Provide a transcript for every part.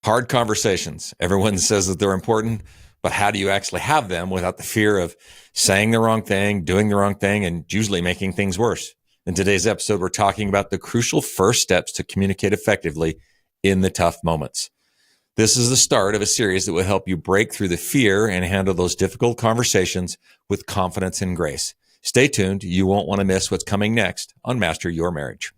Hard conversations. Everyone says that they're important, but how do you actually have them without the fear of saying the wrong thing, doing the wrong thing, and usually making things worse? In today's episode, we're talking about the crucial first steps to communicate effectively in the tough moments. This is the start of a series that will help you break through the fear and handle those difficult conversations with confidence and grace. Stay tuned. You won't want to miss what's coming next on Master Your Marriage.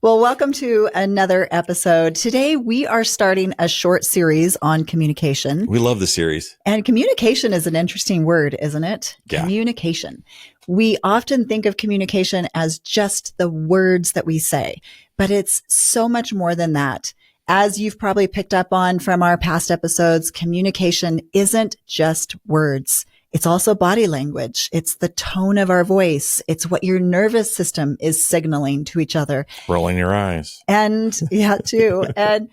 Well, welcome to another episode. Today, we are starting a short series on communication. We love the series. And communication is an interesting word, isn't it? Yeah. Communication. We often think of communication as just the words that we say, but it's so much more than that. As you've probably picked up on from our past episodes, communication isn't just words. It's also body language. It's the tone of our voice. It's what your nervous system is signaling to each other. Rolling your eyes. And yeah, too. And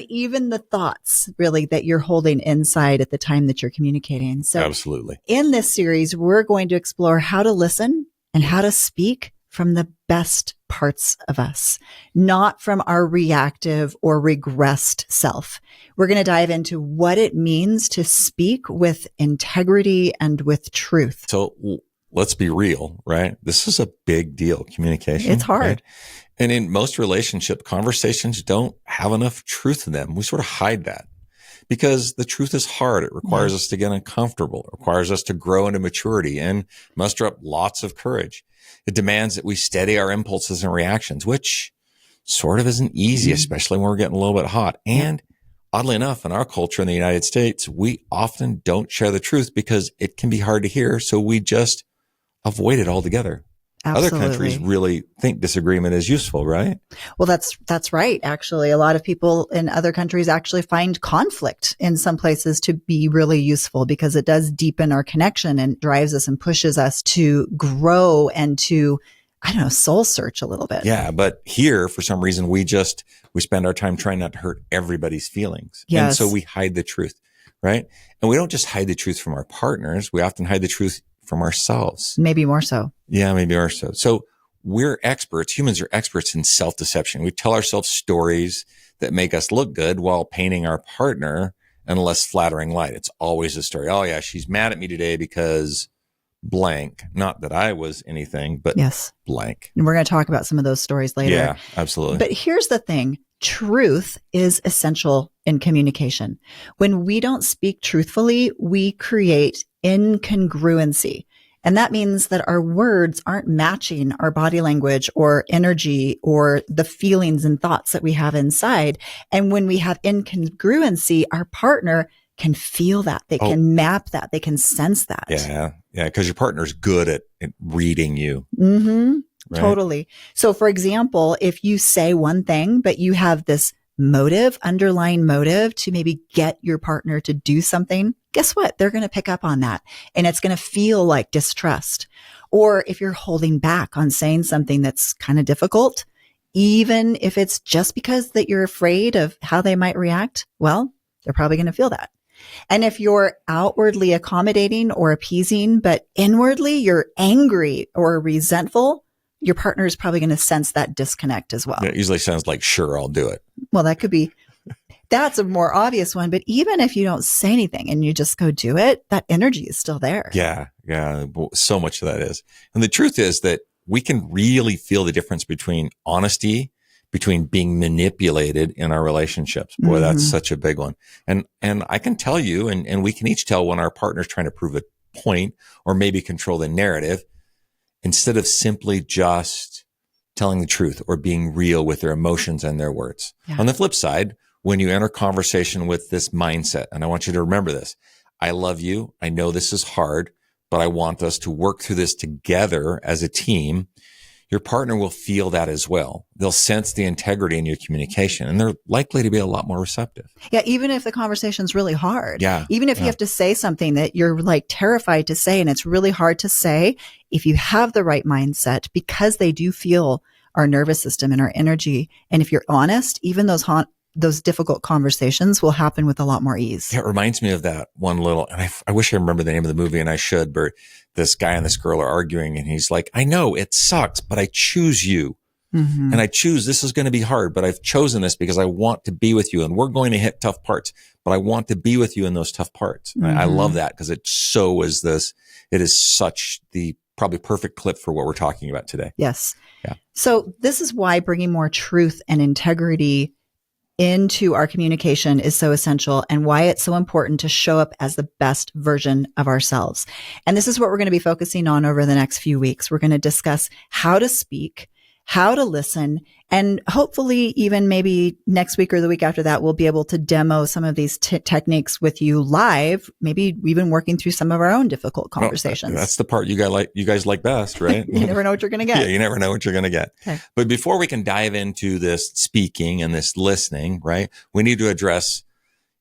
even the thoughts really that you're holding inside at the time that you're communicating. So absolutely. In this series, we're going to explore how to listen and how to speak from the best parts of us, not from our reactive or regressed self. We're going to dive into what it means to speak with integrity and with truth. So let's be real, right? This is a big deal, communication. It's hard. Right? And in most relationship conversations don't have enough truth in them. We sort of hide that because the truth is hard. It requires us to get uncomfortable. It requires us to grow into maturity and muster up lots of courage. It demands that we steady our impulses and reactions, which sort of isn't easy, especially when we're getting a little bit hot. And oddly enough, in our culture in the United States, we often don't share the truth because it can be hard to hear. So we just avoid it altogether. Absolutely. Other countries really think disagreement is useful, right? Well, that's right. Actually, a lot of people in other countries actually find conflict in some places to be really useful because it does deepen our connection and drives us and pushes us to grow and to, soul search a little bit. Yeah. But here, for some reason, we spend our time trying not to hurt everybody's feelings. Yes. And so we hide the truth, right? And we don't just hide the truth from our partners. We often hide the truth from ourselves. Maybe more so. Yeah, maybe more so. So we're experts. Humans are experts in self-deception. We tell ourselves stories that make us look good while painting our partner in a less flattering light. It's always a story. Oh yeah, she's mad at me today because blank. Not that I was anything, but yes, blank. And we're going to talk about some of those stories later. Yeah, absolutely. But here's the thing. Truth is essential in communication. When we don't speak truthfully, we create incongruency. And that means that our words aren't matching our body language or energy or the feelings and thoughts that we have inside. And when we have incongruency, our partner can feel that. They can map that. They can sense that. Yeah. Yeah. Because your partner's good at reading you. Mm-hmm. Right? Totally. So for example, if you say one thing, but you have this underlying motive to maybe get your partner to do something, guess what? They're going to pick up on that and it's going to feel like distrust. Or if you're holding back on saying something that's kind of difficult, even if it's just because that you're afraid of how they might react, well, they're probably going to feel that. And if you're outwardly accommodating or appeasing, but inwardly you're angry or resentful, your partner is probably going to sense that disconnect as well. It usually sounds like, sure, I'll do it. Well, that's a more obvious one. But even if you don't say anything and you just go do it, that energy is still there. Yeah. Yeah. So much of that is. And the truth is that we can really feel the difference between honesty, between being manipulated in our relationships. Boy, that's such a big one. And I can tell you, and we can each tell when our partner's trying to prove a point or maybe control the narrative, instead of simply just telling the truth or being real with their emotions and their words. Yeah. On the flip side, when you enter conversation with this mindset, and I want you to remember this, I love you. I know this is hard, but I want us to work through this together as a team. Your partner will feel that as well. They'll sense the integrity in your communication and they're likely to be a lot more receptive. Yeah. Even if the conversation's really hard. Yeah. Even if you have to say something that you're like terrified to say and it's really hard to say, if you have the right mindset, because they do feel our nervous system and our energy. And if you're honest, even those difficult conversations will happen with a lot more ease. Yeah, it reminds me of that one little, and I wish I remember the name of the movie and I should, but this guy and this girl are arguing and he's like, I know it sucks, but I choose you. Mm-hmm. And I choose, this is going to be hard, but I've chosen this because I want to be with you, and we're going to hit tough parts, but I want to be with you in those tough parts. Mm-hmm. I love that because it is such the probably perfect clip for what we're talking about today. Yes. Yeah. So this is why bringing more truth and integrity into our communication is so essential, and why it's so important to show up as the best version of ourselves. And this is what we're going to be focusing on over the next few weeks. We're going to discuss how to speak, how to listen, and hopefully even maybe next week or the week after that, we'll be able to demo some of these techniques with you live, maybe even working through some of our own difficult conversations. Well, that's the part you guys like best, right? You never know what you're going to get. Yeah, you never know what you're going to get. Okay. But before we can dive into this speaking and this listening, right, we need to address,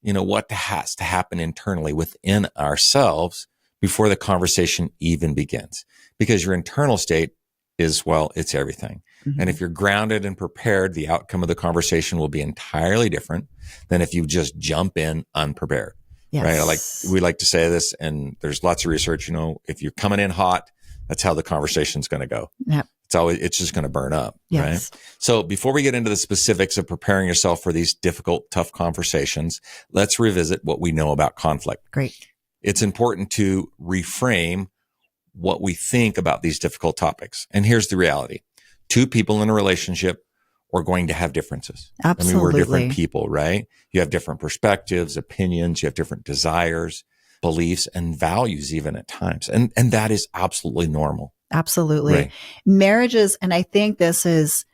what has to happen internally within ourselves before the conversation even begins. Because your internal state is, it's everything. Mm-hmm. And if you're grounded and prepared, the outcome of the conversation will be entirely different than if you just jump in unprepared. Yes. Right? We like to say this, and there's lots of research, if you're coming in hot, that's how the conversation's going to go. Yep. It's just going to burn up. Yes. Right? So before we get into the specifics of preparing yourself for these difficult, tough conversations, let's revisit what we know about conflict. Great. It's important to reframe what we think about these difficult topics. And here's the reality. Two people in a relationship are going to have differences. Absolutely. We're different people, right? You have different perspectives, opinions, you have different desires, beliefs, and values even at times. And that is absolutely normal. Absolutely. Right. Marriages, and I think this is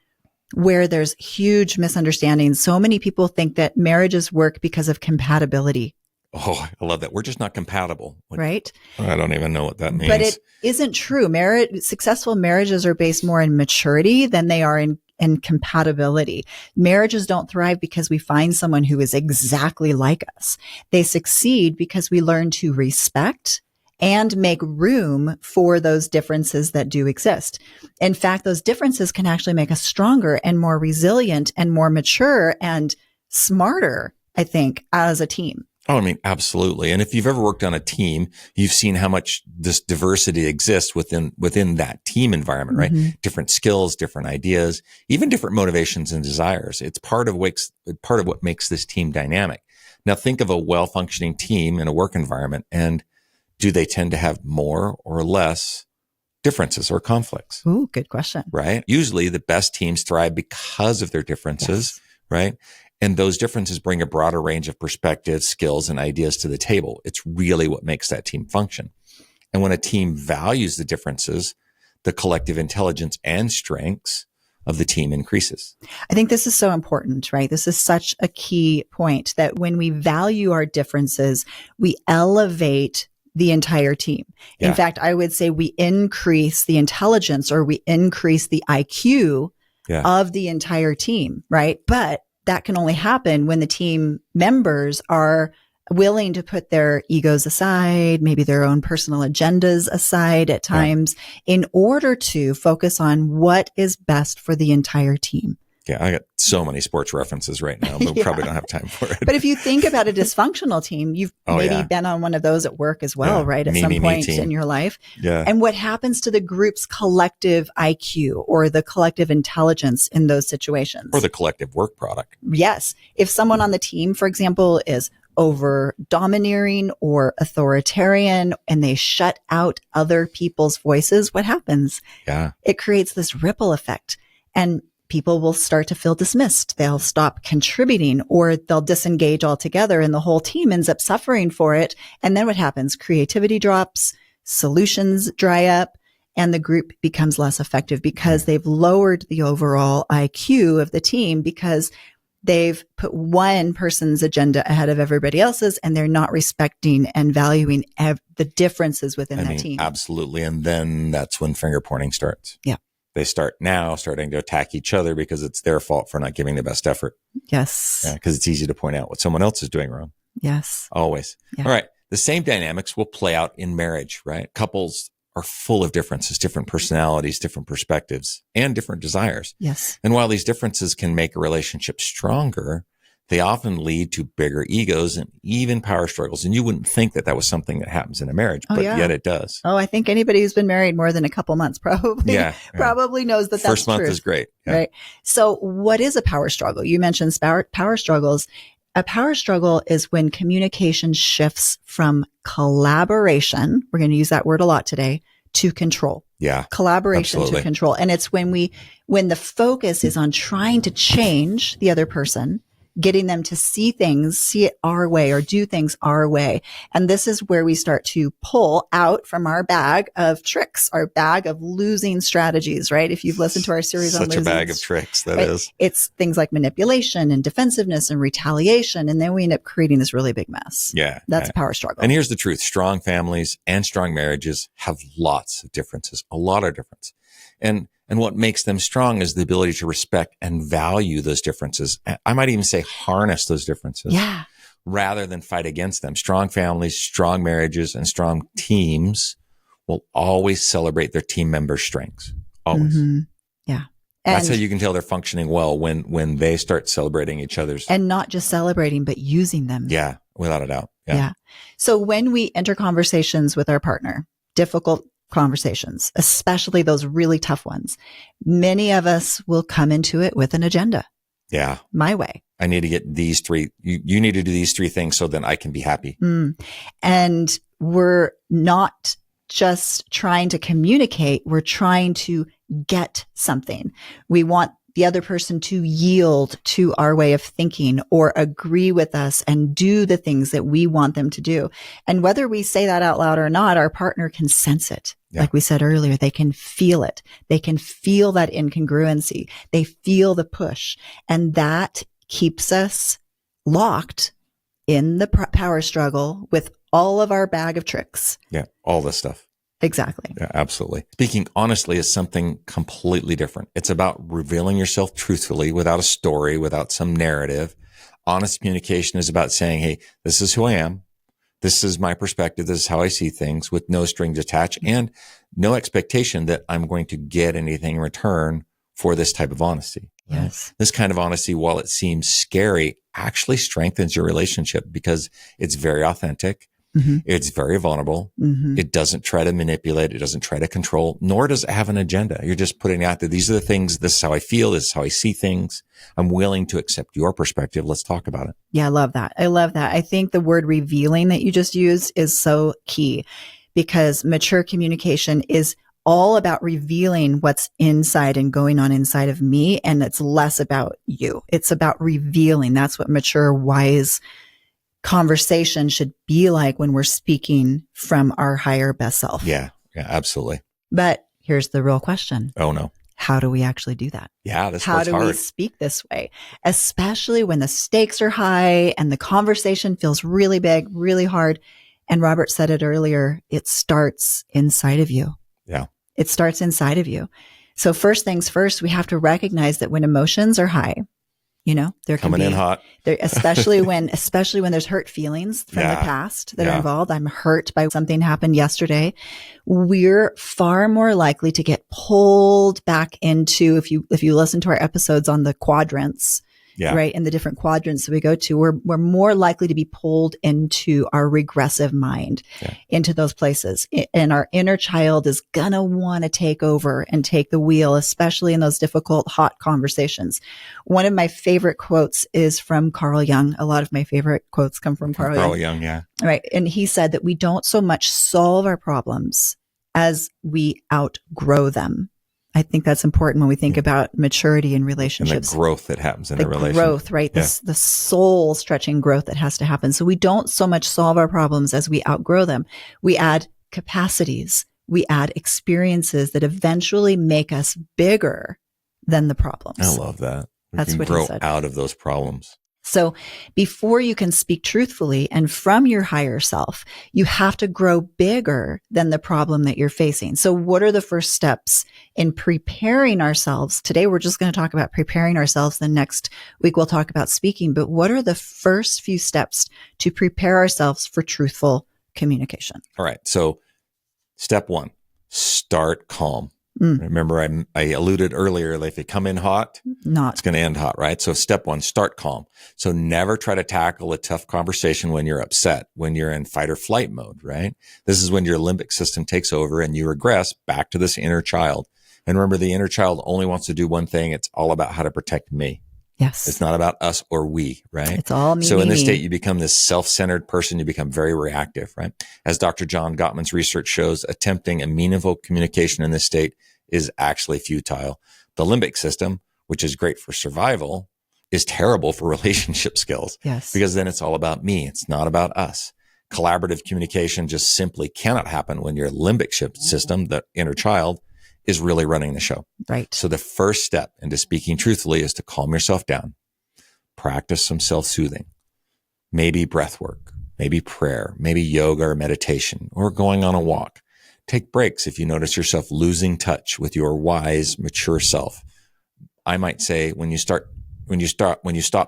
where there's huge misunderstandings. So many people think that marriages work because of compatibility. Oh, I love that. We're just not compatible. Right? I don't even know what that means. But it isn't true. Successful marriages are based more in maturity than they are in compatibility. Marriages don't thrive because we find someone who is exactly like us. They succeed because we learn to respect and make room for those differences that do exist. In fact, those differences can actually make us stronger and more resilient and more mature and smarter, I think, as a team. Oh, absolutely. And if you've ever worked on a team, you've seen how much this diversity exists within that team environment, right? Mm-hmm. Different skills, different ideas, even different motivations and desires. It's part of what makes this team dynamic. Now think of a well-functioning team in a work environment, and do they tend to have more or less differences or conflicts? Ooh, good question. Right? Usually the best teams thrive because of their differences, yes. Right? And those differences bring a broader range of perspectives, skills, and ideas to the table. It's really what makes that team function. And when a team values the differences, the collective intelligence and strengths of the team increases. I think this is so important, right? This is such a key point that when we value our differences, we elevate the entire team. Yeah. In fact, I would say we increase the intelligence, or we increase the IQ of the entire team, right? But that can only happen when the team members are willing to put their egos aside, maybe their own personal agendas aside at times, in order to focus on what is best for the entire team. Yeah, I got so many sports references right now, but we probably don't have time for it. But if you think about a dysfunctional team, you've been on one of those at work as well, right? At some point in your life. Yeah. And what happens to the group's collective IQ or the collective intelligence in those situations? Or the collective work product. Yes. If someone on the team, for example, is over domineering or authoritarian and they shut out other people's voices, what happens? Yeah. It creates this ripple effect. And people will start to feel dismissed. They'll stop contributing, or they'll disengage altogether, and the whole team ends up suffering for it. And then what happens? Creativity drops, solutions dry up, and the group becomes less effective because they've lowered the overall IQ of the team, because they've put one person's agenda ahead of everybody else's, and they're not respecting and valuing the differences within that team. Absolutely. And then that's when finger pointing starts. Yeah. They starting to attack each other because it's their fault for not giving the best effort. Yes. Yeah, because it's easy to point out what someone else is doing wrong. Yes. Always. Yeah. All right. The same dynamics will play out in marriage, right? Couples are full of differences, different personalities, different perspectives, and different desires. Yes. And while these differences can make a relationship stronger, they often lead to bigger egos and even power struggles. And you wouldn't think that that was something that happens in a marriage, but yet it does. Oh, I think anybody who's been married more than a couple months probably knows that First that's month true. is great. Yeah. Right. So what is a power struggle? You mentioned power struggles. A power struggle is when communication shifts from collaboration. We're going to use that word a lot today, to control. Yeah. Collaboration absolutely. to control. And it's when the focus is on trying to change the other person, getting them to see it our way or do things our way. And this is where we start to pull out from our bag of tricks, our bag of losing strategies, right? If you've listened to our series on losing. Such a bag of tricks, that is. It's things like manipulation and defensiveness and retaliation. And then we end up creating this really big mess. Yeah. That's a power struggle. And here's the truth. Strong families and strong marriages have lots of differences, a lot of difference. And what makes them strong is the ability to respect and value those differences. I might even say harness those differences. Yeah. Rather than fight against them. Strong families, strong marriages, and strong teams will always celebrate their team members' strengths. Always. Mm-hmm. Yeah. That's how you can tell they're functioning well when they start celebrating each other's. And not just celebrating, but using them. Yeah, without a doubt. Yeah. So when we enter conversations with our partner, difficult conversations, especially those really tough ones, many of us will come into it with an agenda. Yeah. My way. I need to get these three. You need to do these three things so then I can be happy. And we're not just trying to communicate. We're trying to get something. We want the other person to yield to our way of thinking or agree with us and do the things that we want them to do. And whether we say that out loud or not, our partner can sense it. Yeah. Like we said earlier, they can feel it. They can feel that incongruency. They feel the push. And that keeps us locked in the power struggle with all of our bag of tricks. Yeah. All this stuff. Exactly. Yeah, absolutely. Speaking honestly is something completely different. It's about revealing yourself truthfully without a story, without some narrative. Honest communication is about saying, hey, this is who I am. This is my perspective. This is how I see things, with no strings attached and no expectation that I'm going to get anything in return for this type of honesty. Yes. Right? This kind of honesty, while it seems scary, actually strengthens your relationship because it's very authentic. Mm-hmm. It's very vulnerable. Mm-hmm. It doesn't try to manipulate. It doesn't try to control, nor does it have an agenda. You're just putting out that these are the things. This is how I feel. This is how I see things. I'm willing to accept your perspective. Let's talk about it. Yeah, I love that. I love that. I think the word revealing that you just used is so key, because mature communication is all about revealing what's inside and going on inside of me. And it's less about you. It's about revealing. That's what mature, wise conversation should be like when we're speaking from our higher best self. Yeah, absolutely. But here's the real question. Oh, no. How do we actually do that? Yeah, that's how what's do hard. we speak this way, especially when the stakes are high and the conversation feels really big, really hard. And Robert said it earlier, it starts inside of you. Yeah. It starts inside of you. So first things first, we have to recognize that when emotions are high, there can coming in hot, especially when there's hurt feelings from the past that are involved. I'm hurt by something happened yesterday. We're far more likely to get pulled back into, if you listen to our episodes on the quadrants, right, and the different quadrants that we go to, we're more likely to be pulled into our regressive mind, into those places. And our inner child is gonna want to take over and take the wheel, especially in those difficult, hot conversations. One of my favorite quotes is from Carl Jung. A lot of my favorite quotes come from Carl Jung, yeah. Right. And he said that we don't so much solve our problems as we outgrow them. I think that's important when we think about maturity in relationships. And the growth that happens in the relationship. Growth, right? The soul stretching growth that has to happen. So we don't so much solve our problems as we outgrow them. We add capacities. We add experiences that eventually make us bigger than the problems. I love that. That's what he said. Grow out of those problems. So before you can speak truthfully and from your higher self, you have to grow bigger than the problem that you're facing. So what are the first steps in preparing ourselves? Today, we're just going to talk about preparing ourselves. The next week, we'll talk about speaking. But what are the first few steps to prepare ourselves for truthful communication? All right. So step one, start calm. Remember, I alluded earlier, like if you come in hot, Not. It's going to end hot, right? So step one, start calm. So never try to tackle a tough conversation when you're upset, when you're in fight or flight mode, right? This is when your limbic system takes over and you regress back to this inner child. And remember, the inner child only wants to do one thing. It's all about how to protect me. Yes. It's not about us or we, right? It's all me. So in this me. state, you become this self-centered person. You become very reactive, right? As Dr. John Gottman's research shows, attempting a meaningful communication in this state is actually futile. The limbic system, which is great for survival, is terrible for relationship skills. Yes. Because then it's all about me. It's not about us. Collaborative communication just simply cannot happen when your limbic system, the inner child, is really running the show. Right. So the first step into speaking truthfully is to calm yourself down. Practice some self-soothing, maybe breath work, maybe prayer, maybe yoga or meditation, or going on a walk. Take breaks if you notice yourself losing touch with your wise, mature self. I might say when you stop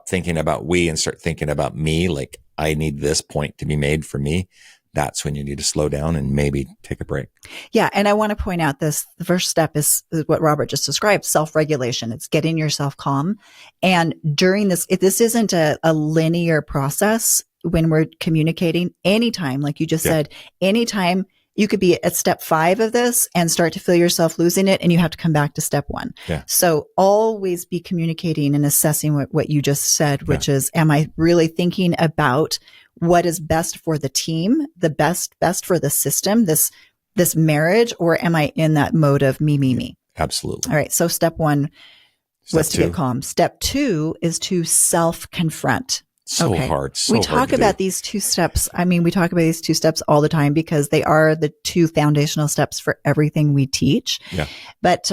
thinking about we and start thinking about me, like I need this point to be made for me, that's when you need to slow down and maybe take a break. Yeah. And I want to point out the first step is what Robert just described, self-regulation. It's getting yourself calm. And during this, this isn't a linear process when we're communicating. Anytime, like you just said, anytime you could be at step 5 of this and start to feel yourself losing it, and you have to come back to step 1. Yeah. So always be communicating and assessing what you just said, which is, am I really thinking about what is best for the team, the best for the system, this marriage, or am I in that mode of me? Absolutely. All right. So step 1 was to get calm. Step 2 is to self-confront. So hard. We talk about these 2 steps. I mean, we talk about these 2 steps all the time because they are the 2 foundational steps for everything we teach. Yeah. But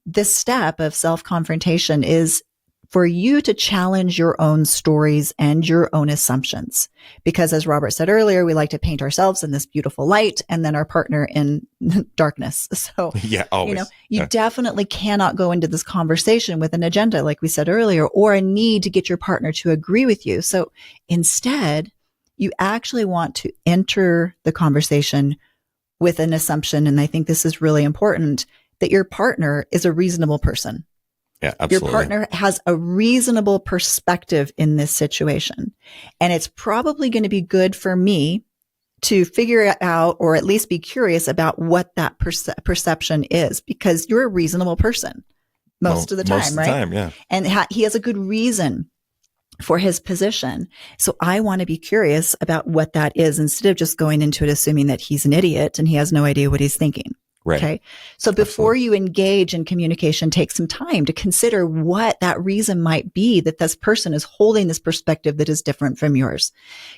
this step of self-confrontation is for you to challenge your own stories and your own assumptions. Because as Robert said earlier, we like to paint ourselves in this beautiful light and then our partner in darkness. So, yeah, always. You definitely cannot go into this conversation with an agenda, like we said earlier, or a need to get your partner to agree with you. So instead, you actually want to enter the conversation with an assumption. And I think this is really important, that your partner is a reasonable person. Yeah, absolutely. Your partner has a reasonable perspective in this situation. And it's probably going to be good for me to figure it out, or at least be curious about what that perception is, because you're a reasonable person most of the time, most of the right? time, yeah. And he has a good reason for his position. So I want to be curious about what that is instead of just going into it assuming that he's an idiot and he has no idea what he's thinking. Right. Okay. So before you engage in communication, take some time to consider what that reason might be that this person is holding this perspective that is different from yours.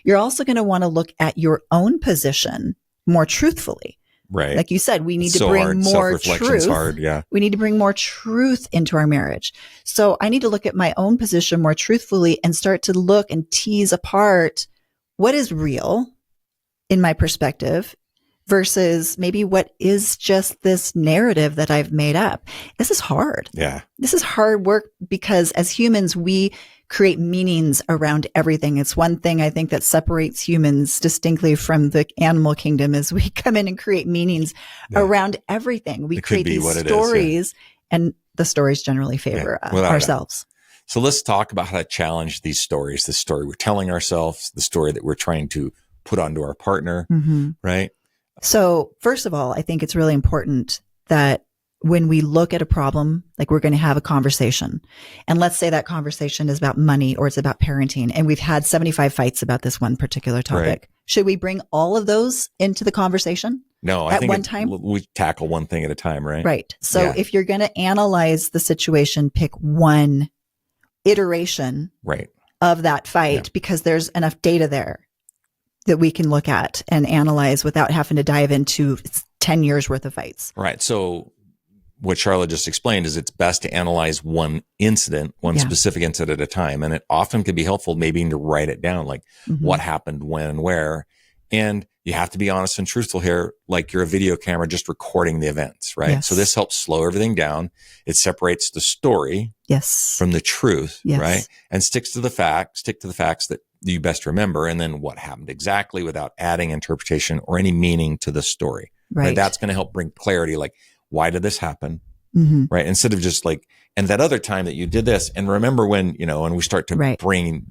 You're also going to want to look at your own position more truthfully. Right. Like you said, we need to bring more truth. Hard, yeah. We need to bring more truth into our marriage. So I need to look at my own position more truthfully and start to look and tease apart what is real in my perspective versus maybe what is just this narrative that I've made up. This is hard. Yeah. This is hard work because as humans, we create meanings around everything. It's one thing I think that separates humans distinctly from the animal kingdom is we come in and create meanings around everything. We create these stories and the stories generally favor ourselves. So let's talk about how to challenge these stories, the story we're telling ourselves, the story that we're trying to put onto our partner, right? So first of all, I think it's really important that when we look at a problem, like we're going to have a conversation, and let's say that conversation is about money or it's about parenting, and we've had 75 fights about this one particular topic. Right. Should we bring all of those into the conversation? No, I think one time we tackle one thing at a time, right? Right. So if you're going to analyze the situation, pick one iteration of that fight because there's enough data there that we can look at and analyze without having to dive into 10 years worth of fights. Right. So what Charlotte just explained is it's best to analyze one incident, one specific incident at a time. And it often can be helpful maybe to write it down, like what happened, when, and where. And you have to be honest and truthful here, like you're a video camera just recording the events, right? Yes. So this helps slow everything down. It separates the story from the truth, right? And stick to the facts that you best remember, and then what happened exactly without adding interpretation or any meaning to the story. Right? That's going to help bring clarity. Like, why did this happen? right? Instead of just like, and that other time that you did this, and remember when, and we start to bring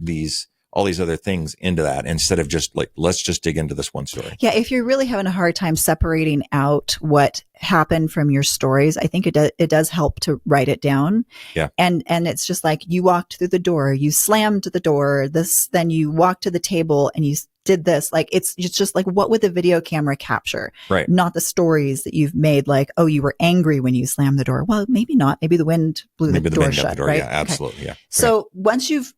all these other things into that instead of just like, let's just dig into this one story. Yeah. If you're really having a hard time separating out what happened from your stories, I think it does help to write it down. Yeah. And it's just like you walked through the door, you slammed the door, then you walked to the table and you did this. Like, it's just like, what would the video camera capture? Right. Not the stories that you've made, like, oh, you were angry when you slammed the door. Well, maybe not. Maybe the wind blew the door shut, right? Yeah, absolutely. Okay. Yeah. So once you've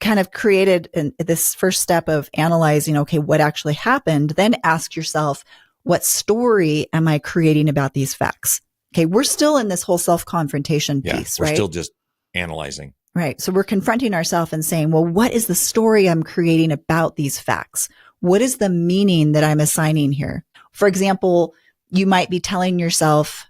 kind of created this first step of analyzing, okay, what actually happened, then ask yourself, what story am I creating about these facts? Okay, we're still in this whole self-confrontation piece, we're right? We're still just analyzing. Right. So we're confronting ourselves and saying, well, what is the story I'm creating about these facts? What is the meaning that I'm assigning here? For example, you might be telling yourself,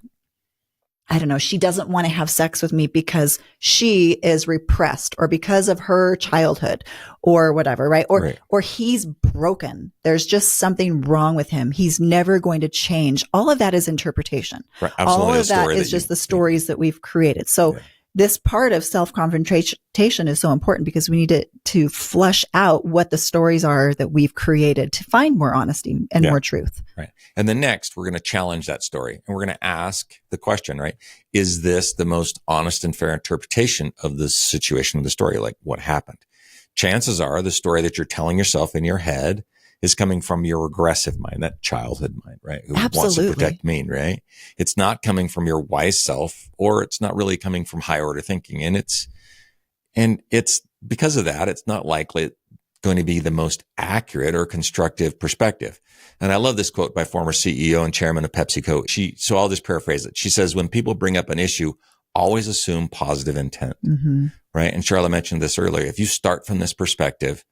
I don't know, she doesn't want to have sex with me because she is repressed or because of her childhood or whatever, right? Or he's broken. There's just something wrong with him. He's never going to change. All of that is interpretation. Right. Absolutely. All of that is just the stories that we've created. So this part of self-confrontation is so important because we need to flush out what the stories are that we've created to find more honesty and more truth. Right. And then next, we're going to challenge that story and we're going to ask the question, right? Is this the most honest and fair interpretation of the situation of the story? Like, what happened? Chances are the story that you're telling yourself in your head is coming from your regressive mind, that childhood mind, right? Who wants to protect me, right? It's not coming from your wise self, or it's not really coming from high order thinking. And it's because of that, it's not likely going to be the most accurate or constructive perspective. And I love this quote by former CEO and chairman of PepsiCo. So I'll just paraphrase it. She says, when people bring up an issue, always assume positive intent, right? And Charlotte mentioned this earlier. If you start from this perspective,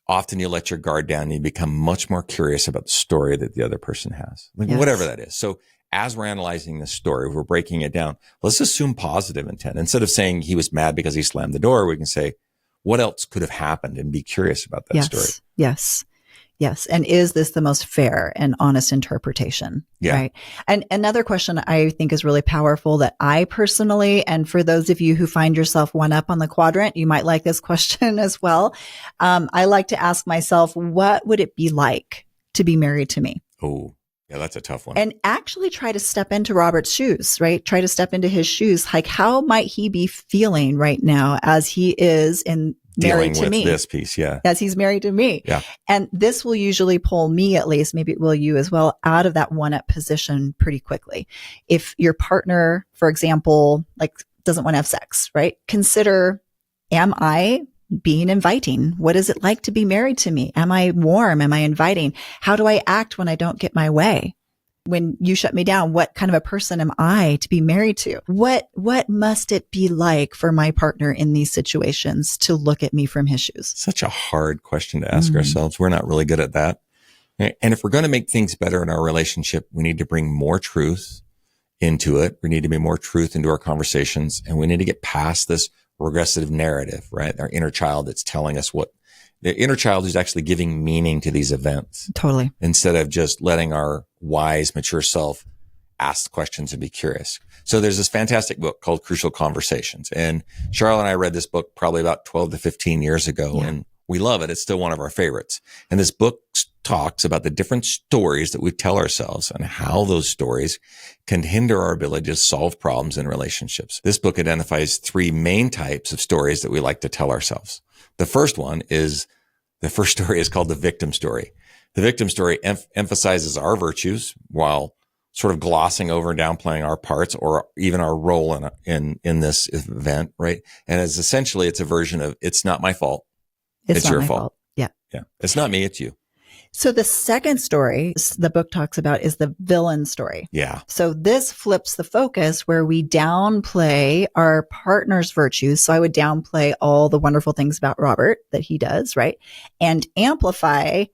often you let your guard down and you become much more curious about the story that the other person has, like whatever that is. So as we're analyzing this story, we're breaking it down. Let's assume positive intent. Instead of saying he was mad because he slammed the door, we can say, what else could have happened, and be curious about that story. Yes. And is this the most fair and honest interpretation? Yeah. Right. And another question I think is really powerful that I personally, and for those of you who find yourself one up on the quadrant, you might like this question as well. I like to ask myself, what would it be like to be married to me? Oh, yeah, that's a tough one. And actually try to step into Robert's shoes, right? Try to step into his shoes. Like, how might he be feeling right now as he is married to me? This piece, yeah. As he's married to me. Yeah. And this will usually pull me, at least, maybe it will you as well, out of that one-up position pretty quickly. If your partner, for example, like doesn't want to have sex, right? Consider, am I being inviting? What is it like to be married to me? Am I warm? Am I inviting? How do I act when I don't get my way? When you shut me down, what kind of a person am I to be married to? What must it be like for my partner in these situations to look at me from his shoes? Such a hard question to ask ourselves. We're not really good at that. And if we're going to make things better in our relationship, we need to bring more truth into it. We need to bring more truth into our conversations, and we need to get past this regressive narrative, right? Our inner child that's telling us the inner child is actually giving meaning to these events. Totally. Instead of just letting our wise, mature self ask questions and be curious. So there's this fantastic book called Crucial Conversations. And Charlotte and I read this book probably about 12 to 15 years ago. Yeah. And we love it. It's still one of our favorites. And this book talks about the different stories that we tell ourselves and how those stories can hinder our ability to solve problems in relationships. This book identifies 3 main types of stories that we like to tell ourselves. The first story is called the victim story. The victim story emphasizes our virtues while sort of glossing over and downplaying our parts or even our role in this event, right? And it's a version of, it's not my fault. It's your fault. Yeah. Yeah. It's not me, it's you. So the second story the book talks about is the villain story. Yeah. So this flips the focus where we downplay our partner's virtues. So I would downplay all the wonderful things about Robert that he does, right? And amplify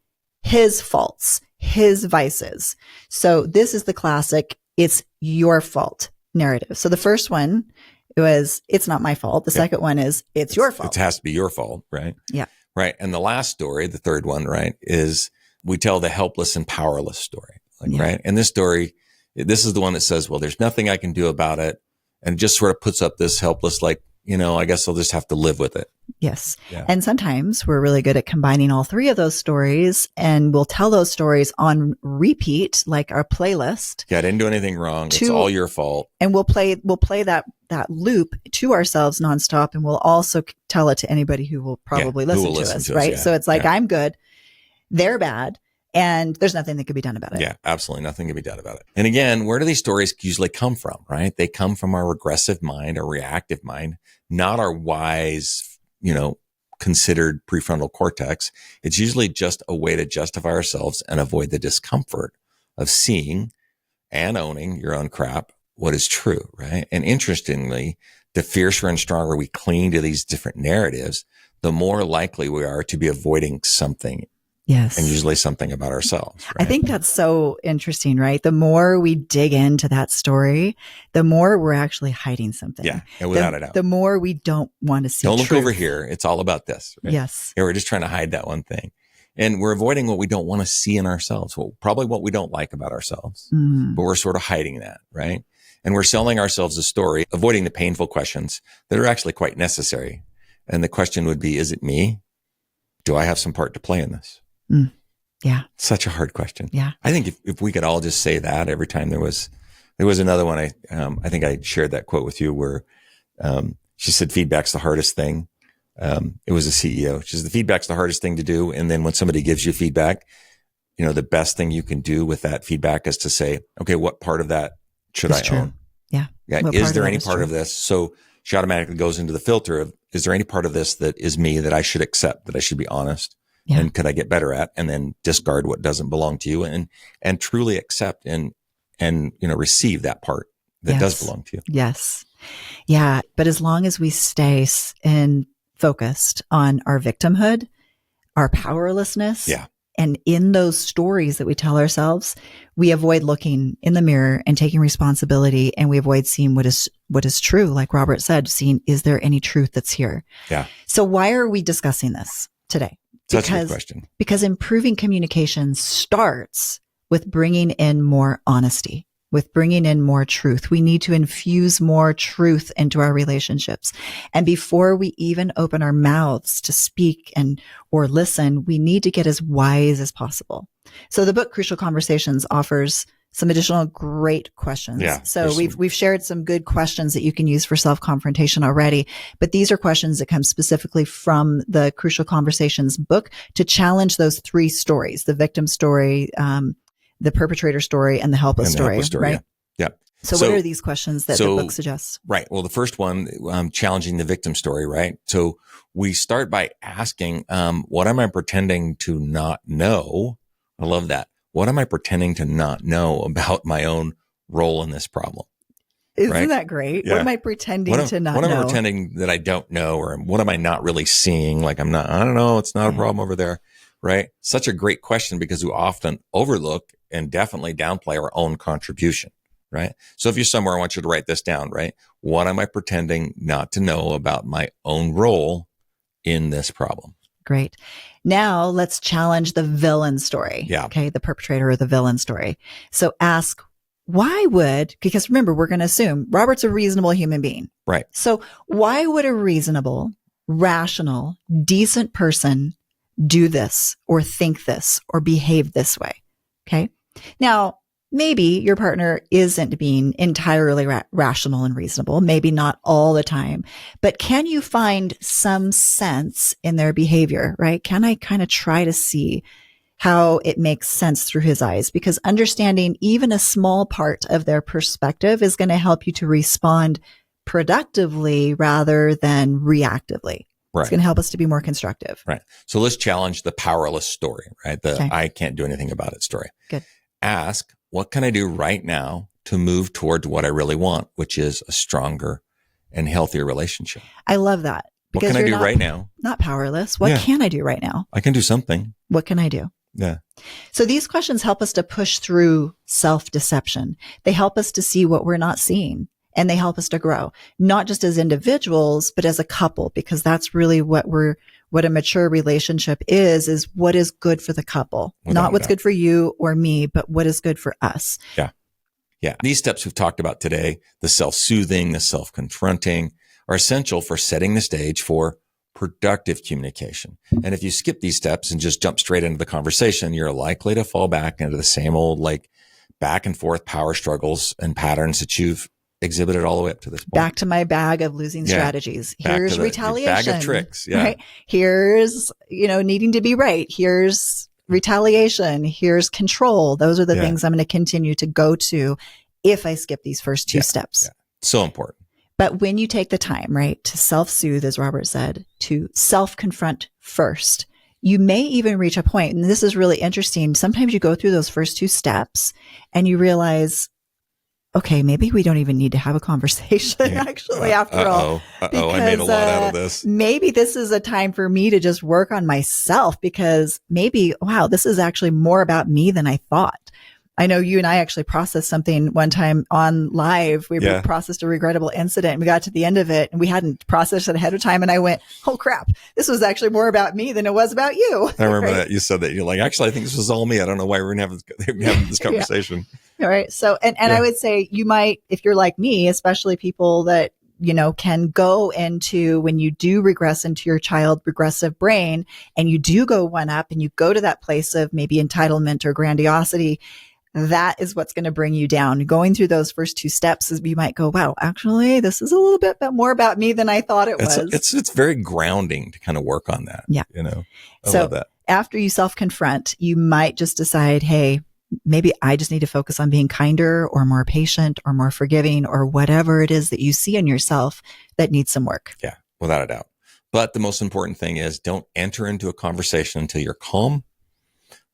his faults, his vices. So this is the classic, it's your fault narrative. So the first one was, it's not my fault. The second one is, it's your fault. It has to be your fault, right? Yeah. Right. And the last story, the third one, right, is we tell the helpless and powerless story. Right. And this story This is the one that says, well, there's nothing I can do about it. And just sort of puts up this helpless, like, I guess I'll just have to live with it. Yes. Yeah. And sometimes we're really good at combining all three of those stories, and we'll tell those stories on repeat, like our playlist. Yeah, I didn't do anything wrong. It's all your fault. And we'll play that loop to ourselves nonstop. And we'll also tell it to anybody who will probably listen to us. Right. So it's like, I'm good. They're bad. And there's nothing that could be done about it. Yeah, absolutely nothing can be done about it. And again, where do these stories usually come from, right? They come from our regressive mind, our reactive mind, not our wise, considered prefrontal cortex. It's usually just a way to justify ourselves and avoid the discomfort of seeing and owning your own crap, what is true, right? And interestingly, the fiercer and stronger we cling to these different narratives, the more likely we are to be avoiding something. Yes. And usually something about ourselves. Right? I think that's so interesting, right? The more we dig into that story, the more we're actually hiding something. Yeah, without a doubt. The more we don't want to see Don't look truth. over here. It's all about this. Right? Yes. Yeah, we're just trying to hide that one thing. And we're avoiding what we don't want to see in ourselves. Well, probably what we don't like about ourselves. But we're sort of hiding that, right? And we're selling ourselves a story, avoiding the painful questions that are actually quite necessary. And the question would be, is it me? Do I have some part to play in this? Yeah. Such a hard question. Yeah. I think if we could all just say that every time there was another one. I think I shared that quote with you where, she said, feedback's the hardest thing. It was a CEO. She said, the feedback's the hardest thing to do. And then when somebody gives you feedback, the best thing you can do with that feedback is to say, okay, what part of that should I own? Yeah. Yeah. Is there any part of this? So she automatically goes into the filter of, is there any part of this that is me that I should accept, that I should be honest? Yeah. And could I get better at, and then discard what doesn't belong to you and truly accept and receive that part that does belong to you. Yes. Yeah. But as long as we stay focused on our victimhood, our powerlessness, and in those stories that we tell ourselves, we avoid looking in the mirror and taking responsibility, and we avoid seeing what is true. Like Robert said, seeing, is there any truth that's here? Yeah. So why are we discussing this today? That's a good question. Because improving communication starts with bringing in more honesty, with bringing in more truth. We need to infuse more truth into our relationships. And before we even open our mouths to speak or listen, we need to get as wise as possible. So the book Crucial Conversations offers some additional great questions. Yeah, so we've shared some good questions that you can use for self-confrontation already, but these are questions that come specifically from the Crucial Conversations book to challenge those three stories: the victim story, the perpetrator story, and the helpless story. Right? Yeah. So what are these questions that the book suggests? Right. Well, the first one, challenging the victim story, right? So we start by asking, what am I pretending to not know? I love that. What am I pretending to not know about my own role in this problem? Isn't that great? Yeah. What am I pretending to not know? What am I pretending that I don't know? Or what am I not really seeing? Like I don't know. It's not a problem over there. Right. Such a great question, because we often overlook and definitely downplay our own contribution. Right. So if you're somewhere, I want you to write this down, right? What am I pretending not to know about my own role in this problem? Great. Now let's challenge the villain story. Yeah. Okay. The perpetrator or the villain story. So ask, because remember, we're going to assume Robert's a reasonable human being. Right. So why would a reasonable, rational, decent person do this or think this or behave this way? Okay. Now, maybe your partner isn't being entirely rational and reasonable, maybe not all the time, but can you find some sense in their behavior, right? Can I kind of try to see how it makes sense through his eyes? Because understanding even a small part of their perspective is going to help you to respond productively rather than reactively. Right. It's going to help us to be more constructive. Right. So let's challenge the powerless story, right? I can't do anything about it story. Good. Ask, what can I do right now to move towards what I really want, which is a stronger and healthier relationship? I love that. What can I do right now? Not powerless. What can I do right now? I can do something. What can I do? Yeah. So these questions help us to push through self-deception. They help us to see what we're not seeing, and they help us to grow, not just as individuals, but as a couple, because that's really what a mature relationship is what is good for the couple, not what's good for you or me, but what is good for us. Yeah. Yeah. These steps we've talked about today, the self-soothing, the self-confronting, are essential for setting the stage for productive communication. And if you skip these steps and just jump straight into the conversation, you're likely to fall back into the same old, like, back and forth power struggles and patterns that you've exhibited all the way up to this point. Back to my bag of losing strategies. Here's retaliation. Bag of tricks. Yeah. Right? Here's, needing to be right. Here's retaliation. Here's control. Those are the things I'm going to continue to go to if I skip these first two steps. Yeah. So important. But when you take the time, right, to self-soothe, as Robert said, to self-confront first, you may even reach a point, and this is really interesting. Sometimes you go through those first two steps and you realize, okay, maybe we don't even need to have a conversation actually after all. I made a lot out of this. Maybe this is a time for me to just work on myself because maybe, wow, this is actually more about me than I thought. I know you and I actually processed something one time on live. We processed a regrettable incident and we got to the end of it and we hadn't processed it ahead of time. And I went, oh crap, this was actually more about me than it was about you. I remember that you said that. You're like, actually, I think this was all me. I don't know why we're having this conversation. All right. So, and I would say you might, if you're like me, especially people that, can go into when you do regress into your child regressive brain and you do go one up and you go to that place of maybe entitlement or grandiosity, that is what's going to bring you down. Going through those first two steps is you might go, wow, actually, this is a little bit more about me than I thought it was. It's very grounding to kind of work on that. Yeah. I love that. After you self-confront, you might just decide, hey, maybe I just need to focus on being kinder or more patient or more forgiving or whatever it is that you see in yourself that needs some work. Yeah, without a doubt. But the most important thing is don't enter into a conversation until you're calm,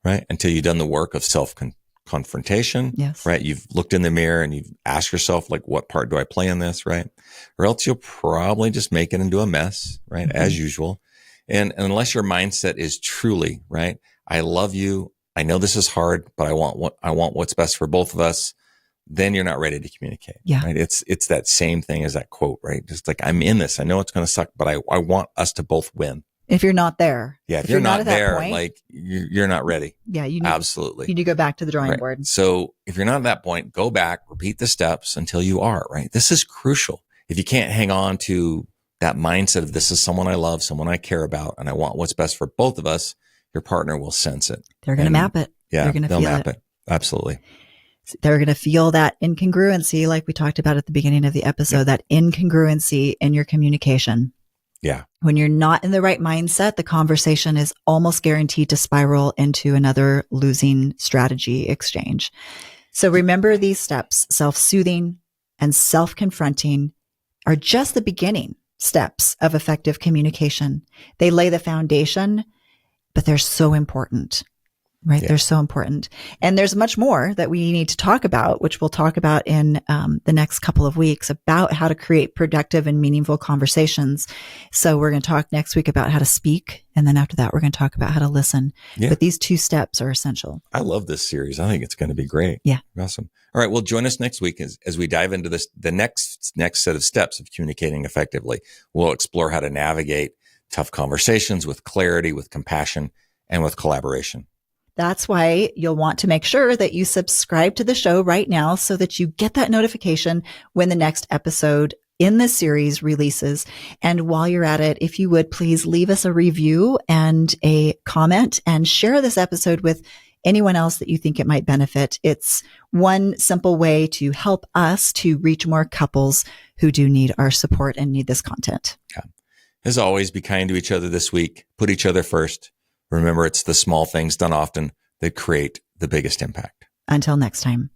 right? Until you've done the work of self-confrontation, right? You've looked in the mirror and you've asked yourself, like, what part do I play in this, right? Or else you'll probably just make it into a mess, right? As usual. And unless your mindset is truly, right? I love you. I know this is hard, but I want what's best for both of us. Then you're not ready to communicate. Yeah. Right? It's that same thing as that quote, right? Just like, I'm in this. I know it's going to suck, but I want us to both win. If you're not there. Yeah. If you're not there, point, like you're not ready. Yeah. Absolutely. You need to go back to the drawing board. So if you're not at that point, go back, repeat the steps until you are, right? This is crucial. If you can't hang on to that mindset of this is someone I love, someone I care about, and I want what's best for both of us, your partner will sense it. They're going to map it. Yeah, they'll map it. Absolutely. They're going to feel that incongruency, like we talked about at the beginning of the episode, that incongruency in your communication. Yeah. When you're not in the right mindset, the conversation is almost guaranteed to spiral into another losing strategy exchange. So remember these steps, self-soothing and self-confronting are just the beginning steps of effective communication. They lay the foundation, but they're so important, right? They're so important. And there's much more that we need to talk about, which we'll talk about in the next couple of weeks about how to create productive and meaningful conversations. So we're going to talk next week about how to speak. And then after that, we're going to talk about how to listen. Yeah. But these two steps are essential. I love this series. I think it's going to be great. Yeah. Awesome. All right. Well, join us next week as we dive into the next set of steps of communicating effectively. We'll explore how to navigate tough conversations with clarity, with compassion, and with collaboration. That's why you'll want to make sure that you subscribe to the show right now so that you get that notification when the next episode in this series releases. And while you're at it, if you would please leave us a review and a comment and share this episode with anyone else that you think it might benefit. It's one simple way to help us to reach more couples who do need our support and need this content. Yeah. As always, be kind to each other this week. Put each other first. Remember, it's the small things done often that create the biggest impact. Until next time.